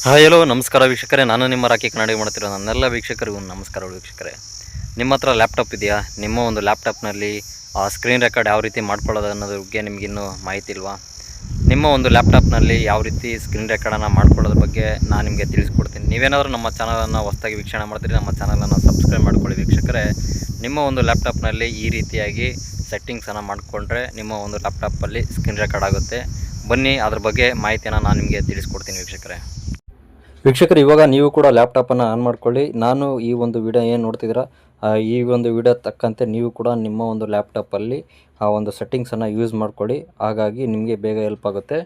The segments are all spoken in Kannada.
ಹಾಯ್ ಹಲೋ ನಮಸ್ಕಾರ ವೀಕ್ಷಕರೇ, ನಾನು ನಿಮ್ಮ ರಾಕಿ ಕನ್ನಡಿ ಮಾಡ್ತಿರೋ ನನ್ನೆಲ್ಲ ವೀಕ್ಷಕರಿಗೂ ನಮಸ್ಕಾರಗಳು ವೀಕ್ಷಕರೇ. ನಿಮ್ಮ ಹತ್ರ ಲ್ಯಾಪ್ಟಾಪ್ ಇದೆಯಾ? ನಿಮ್ಮ ಒಂದು ಲ್ಯಾಪ್ಟಾಪ್ನಲ್ಲಿ ಸ್ಕ್ರೀನ್ ರೆಕಾರ್ಡ್ ಯಾವ ರೀತಿ ಮಾಡ್ಕೊಳ್ಳೋದು ಅನ್ನೋದ್ರ ಬಗ್ಗೆ ನಿಮಗಿನ್ನೂ ಮಾಹಿತಿ ಇಲ್ವಾ? ನಿಮ್ಮ ಒಂದು ಲ್ಯಾಪ್ಟಾಪ್ನಲ್ಲಿ ಯಾವ ರೀತಿ ಸ್ಕ್ರೀನ್ ರೆಕಾರ್ಡನ್ನು ಮಾಡ್ಕೊಳ್ಳೋದ್ರ ಬಗ್ಗೆ ನಾನು ನಿಮಗೆ ತಿಳಿಸ್ಕೊಡ್ತೀನಿ. ನೀವೇನಾದರೂ ನಮ್ಮ ಚಾನಲನ್ನು ಹೊಸದಾಗಿ ವೀಕ್ಷಣೆ ಮಾಡ್ತೀರಿ, ನಮ್ಮ ಚಾನಲನ್ನು ಸಬ್ಸ್ಕ್ರೈಬ್ ಮಾಡ್ಕೊಳ್ಳಿ ವೀಕ್ಷಕರೇ. ನಿಮ್ಮ ಒಂದು ಲ್ಯಾಪ್ಟಾಪ್ನಲ್ಲಿ ಈ ರೀತಿಯಾಗಿ ಸೆಟ್ಟಿಂಗ್ಸನ್ನು ಮಾಡಿಕೊಂಡ್ರೆ ನಿಮ್ಮ ಒಂದು ಲ್ಯಾಪ್ಟಾಪಲ್ಲಿ ಸ್ಕ್ರೀನ್ ರೆಕಾರ್ಡ್ ಆಗುತ್ತೆ. ಬನ್ನಿ ಅದ್ರ ಬಗ್ಗೆ ಮಾಹಿತಿಯನ್ನು ನಾನು ನಿಮಗೆ ತಿಳಿಸ್ಕೊಡ್ತೀನಿ ವೀಕ್ಷಕರೇ. ಇವಾಗ ನೀವು ಕೂಡ ಲ್ಯಾಪ್ಟಾಪನ್ನು ಆನ್ ಮಾಡ್ಕೊಳ್ಳಿ. ನಾನು ಈ ಒಂದು ವಿಡಿಯೋ ಏನು ನೋಡ್ತಿದ್ದೀರಾ, ಈ ಒಂದು ವಿಡಿಯೋ ತಕ್ಕಂತೆ ನೀವು ಕೂಡ ನಿಮ್ಮ ಒಂದು ಲ್ಯಾಪ್ಟಾಪಲ್ಲಿ ಆ ಒಂದು ಸೆಟ್ಟಿಂಗ್ಸನ್ನು ಯೂಸ್ ಮಾಡ್ಕೊಳ್ಳಿ. ಹಾಗಾಗಿ ನಿಮಗೆ ಬೇಗ ಹೆಲ್ಪ್ ಆಗುತ್ತೆ.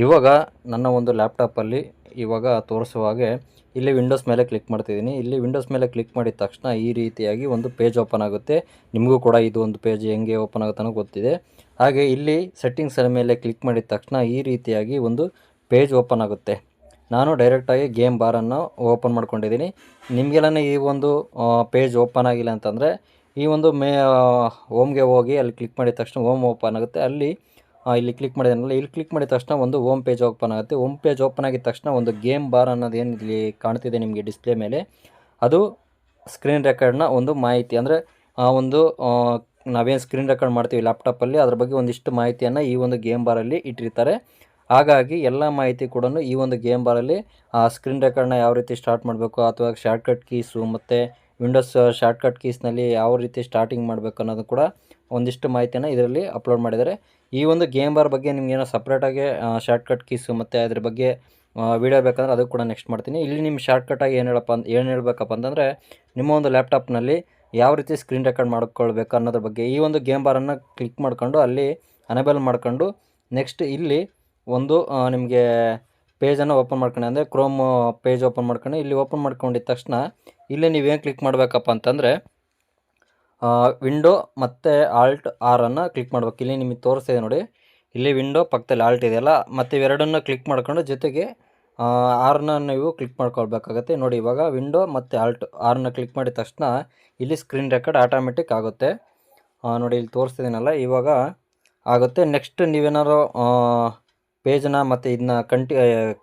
ಇವಾಗ ನನ್ನ ಒಂದು ಲ್ಯಾಪ್ಟಾಪಲ್ಲಿ ಇವಾಗ ತೋರಿಸುವ ಹಾಗೆ ಇಲ್ಲಿ ವಿಂಡೋಸ್ ಮೇಲೆ ಕ್ಲಿಕ್ ಮಾಡ್ತಿದ್ದೀನಿ. ಇಲ್ಲಿ ವಿಂಡೋಸ್ ಮೇಲೆ ಕ್ಲಿಕ್ ಮಾಡಿದ ತಕ್ಷಣ ಈ ರೀತಿಯಾಗಿ ಒಂದು ಪೇಜ್ ಓಪನ್ ಆಗುತ್ತೆ. ನಿಮಗೂ ಕೂಡ ಇದು ಒಂದು ಪೇಜ್ ಹೆಂಗೆ ಓಪನ್ ಆಗುತ್ತೆ ಅನ್ನೋ ಗೊತ್ತಿದೆ. ಹಾಗೆ ಇಲ್ಲಿ ಸೆಟ್ಟಿಂಗ್ಸರ ಮೇಲೆ ಕ್ಲಿಕ್ ಮಾಡಿದ ತಕ್ಷಣ ಈ ರೀತಿಯಾಗಿ ಒಂದು ಪೇಜ್ ಓಪನ್ ಆಗುತ್ತೆ. ನಾನು ಡೈರೆಕ್ಟಾಗಿ ಗೇಮ್ ಬಾರನ್ನು ಓಪನ್ ಮಾಡ್ಕೊಂಡಿದ್ದೀನಿ. ನಿಮಗೆಲ್ಲ ಈ ಒಂದು ಪೇಜ್ ಓಪನ್ ಆಗಿಲ್ಲ ಅಂತಂದರೆ ಈ ಒಂದು ಹೋಮ್ಗೆ ಹೋಗಿ ಅಲ್ಲಿ ಕ್ಲಿಕ್ ಮಾಡಿದ ತಕ್ಷಣ ಹೋಮ್ ಓಪನ್ ಆಗುತ್ತೆ. ಇಲ್ಲಿ ಕ್ಲಿಕ್ ಮಾಡಿದಾನಲ್ಲ, ಇಲ್ಲಿ ಕ್ಲಿಕ್ ಮಾಡಿದ ತಕ್ಷಣ ಒಂದು ಹೋಮ್ ಪೇಜ್ ಓಪನ್ ಆಗುತ್ತೆ. ಹೋಮ್ ಪೇಜ್ ಓಪನ್ ಆಗಿದ ತಕ್ಷಣ ಒಂದು ಗೇಮ್ ಬಾರ್ ಅನ್ನೋದು ಏನು ಇಲ್ಲಿ ಕಾಣ್ತಿದೆ ನಿಮಗೆ ಡಿಸ್ಪ್ಲೇ ಮೇಲೆ, ಅದು ಸ್ಕ್ರೀನ್ ರೆಕಾರ್ಡ್ನ ಒಂದು ಮಾಹಿತಿ. ಅಂದರೆ ಆ ಒಂದು ನಾವೇನು ಸ್ಕ್ರೀನ್ ರೆಕಾರ್ಡ್ ಮಾಡ್ತೀವಿ ಲ್ಯಾಪ್ಟಾಪಲ್ಲಿ ಅದ್ರ ಬಗ್ಗೆ ಒಂದಿಷ್ಟು ಮಾಹಿತಿಯನ್ನು ಈ ಒಂದು ಗೇಮ್ ಬಾರಲ್ಲಿ ಇಟ್ಟಿರ್ತಾರೆ. ಹಾಗಾಗಿ ಎಲ್ಲ ಮಾಹಿತಿ ಕೂಡ ಈ ಒಂದು ಗೇಮ್ ಬಾರಲ್ಲಿ ಸ್ಕ್ರೀನ್ ರೆಕಾರ್ಡ್ನ ಯಾವ ರೀತಿ ಸ್ಟಾರ್ಟ್ ಮಾಡಬೇಕು, ಅಥವಾ ಶಾರ್ಟ್ಕಟ್ ಕೀಸು ಮತ್ತು ವಿಂಡೋಸ್ ಶಾರ್ಟ್ಕಟ್ ಕೀಸ್ನಲ್ಲಿ ಯಾವ ರೀತಿ ಸ್ಟಾರ್ಟಿಂಗ್ ಮಾಡಬೇಕು ಅನ್ನೋದು ಕೂಡ ಒಂದಿಷ್ಟು ಮಾಹಿತಿಯನ್ನು ಇದರಲ್ಲಿ ಅಪ್ಲೋಡ್ ಮಾಡಿದ್ದಾರೆ. ಈ ಒಂದು ಗೇಮ್ ಬಾರ್ ಬಗ್ಗೆ ನಿಮಗೇನೋ ಸಪ್ರೇಟಾಗಿ ಶಾರ್ಟ್ಕಟ್ ಕೀಸು ಮತ್ತು ಅದ್ರ ಬಗ್ಗೆ ವೀಡಿಯೋ ಬೇಕಂದ್ರೆ ಅದು ಕೂಡ ನೆಕ್ಸ್ಟ್ ಮಾಡ್ತೀನಿ. ಇಲ್ಲಿ ನಿಮ್ಮ ಶಾರ್ಟ್ಕಟಾಗಿ ಏನು ಹೇಳಬೇಕಪ್ಪ ಅಂತಂದರೆ, ನಿಮ್ಮ ಒಂದು ಲ್ಯಾಪ್ಟಾಪ್ನಲ್ಲಿ ಯಾವ ರೀತಿ ಸ್ಕ್ರೀನ್ ರೆಕಾರ್ಡ್ ಮಾಡ್ಕೊಳ್ಬೇಕು ಅನ್ನೋದ್ರ ಬಗ್ಗೆ ಈ ಒಂದು ಗೇಮ್ ಬಾರನ್ನು ಕ್ಲಿಕ್ ಮಾಡ್ಕೊಂಡು ಅಲ್ಲಿ ಅನೇಬಲ್ ಮಾಡ್ಕೊಂಡು ನೆಕ್ಸ್ಟ್ ಇಲ್ಲಿ ಒಂದು ನಿಮಗೆ ಪೇಜನ್ನು ಓಪನ್ ಮಾಡ್ಕೊಂಡು, ಅಂದರೆ ಕ್ರೋಮ್ ಪೇಜ್ ಓಪನ್ ಮಾಡ್ಕೊಂಡು ಇಲ್ಲಿ ಓಪನ್ ಮಾಡ್ಕೊಂಡಿದ್ದ ತಕ್ಷಣ ಇಲ್ಲಿ ನೀವೇನು ಕ್ಲಿಕ್ ಮಾಡಬೇಕಪ್ಪ ಅಂತಂದರೆ ವಿಂಡೋ ಮತ್ತು ಆಲ್ಟ್ ಆರನ್ನು ಕ್ಲಿಕ್ ಮಾಡ್ಬೇಕು. ಇಲ್ಲಿ ನಿಮಗೆ ತೋರಿಸ್ತಿದೆ ನೋಡಿ, ಇಲ್ಲಿ ವಿಂಡೋ ಪಕ್ಕದಲ್ಲಿ ಆಲ್ಟ್ ಇದೆಯಲ್ಲ, ಮತ್ತು ಇವೆರಡನ್ನು ಕ್ಲಿಕ್ ಮಾಡ್ಕೊಂಡು ಜೊತೆಗೆ ಆರನ್ನ ನೀವು ಕ್ಲಿಕ್ ಮಾಡ್ಕೊಳ್ಬೇಕಾಗತ್ತೆ. ನೋಡಿ ಇವಾಗ ವಿಂಡೋ ಮತ್ತು ಆರನ್ನ ಕ್ಲಿಕ್ ಮಾಡಿದ ತಕ್ಷಣ ಇಲ್ಲಿ ಸ್ಕ್ರೀನ್ ರೆಕಾರ್ಡ್ ಆಟೋಮೆಟಿಕ್ ಆಗುತ್ತೆ. ನೋಡಿ ಇಲ್ಲಿ ತೋರಿಸ್ತಿದ್ದೀನಲ್ಲ, ಇವಾಗ ಆಗುತ್ತೆ. ನೆಕ್ಸ್ಟ್ ನೀವೇನಾದ್ರು ಪೇಜನ್ನ ಮತ್ತು ಇದನ್ನ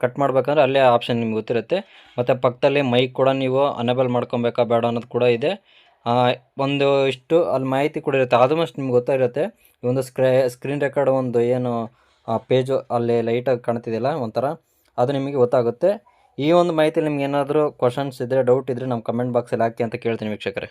ಕಟ್ ಮಾಡ್ಬೇಕಂದ್ರೆ ಅಲ್ಲೇ ಆಪ್ಷನ್ ನಿಮ್ಗೆ ಗೊತ್ತಿರುತ್ತೆ. ಮತ್ತು ಪಕ್ಕದಲ್ಲಿ ಮೈಕ್ ಕೂಡ ನೀವು ಅನೇಬಲ್ ಮಾಡ್ಕೊಬೇಕಾ ಬೇಡ ಅನ್ನೋದು ಕೂಡ ಇದೆ. ಒಂದು ಇಷ್ಟು ಅಲ್ಲಿ ಮಾಹಿತಿ ಕೂಡ ಇರುತ್ತೆ. ಆಲ್ಮೋಸ್ಟ್ ನಿಮ್ಗೆ ಗೊತ್ತಾಗಿರುತ್ತೆ. ಈ ಒಂದು ಸ್ಕ್ರೀನ್ ರೆಕಾರ್ಡ್ ಒಂದು ಏನು ಪೇಜು ಅಲ್ಲಿ ಲೈಟಾಗಿ ಕಾಣ್ತಿದೆಯಲ್ಲ ಒಂಥರ, ಅದು ನಿಮಗೆ ಗೊತ್ತಾಗುತ್ತೆ. ಈ ಒಂದು ಮಾಹಿತಿ ನಿಮ್ಗೆ ಏನಾದರೂ ಕ್ವಶನ್ಸ್ ಇದ್ದರೆ, ಡೌಟ್ ಇದ್ದರೆ ನಮ್ಮ ಕಮೆಂಟ್ ಬಾಕ್ಸಲ್ಲಿ ಹಾಕಿ ಅಂತ ಕೇಳ್ತೀನಿ ವೀಕ್ಷಕರೇ.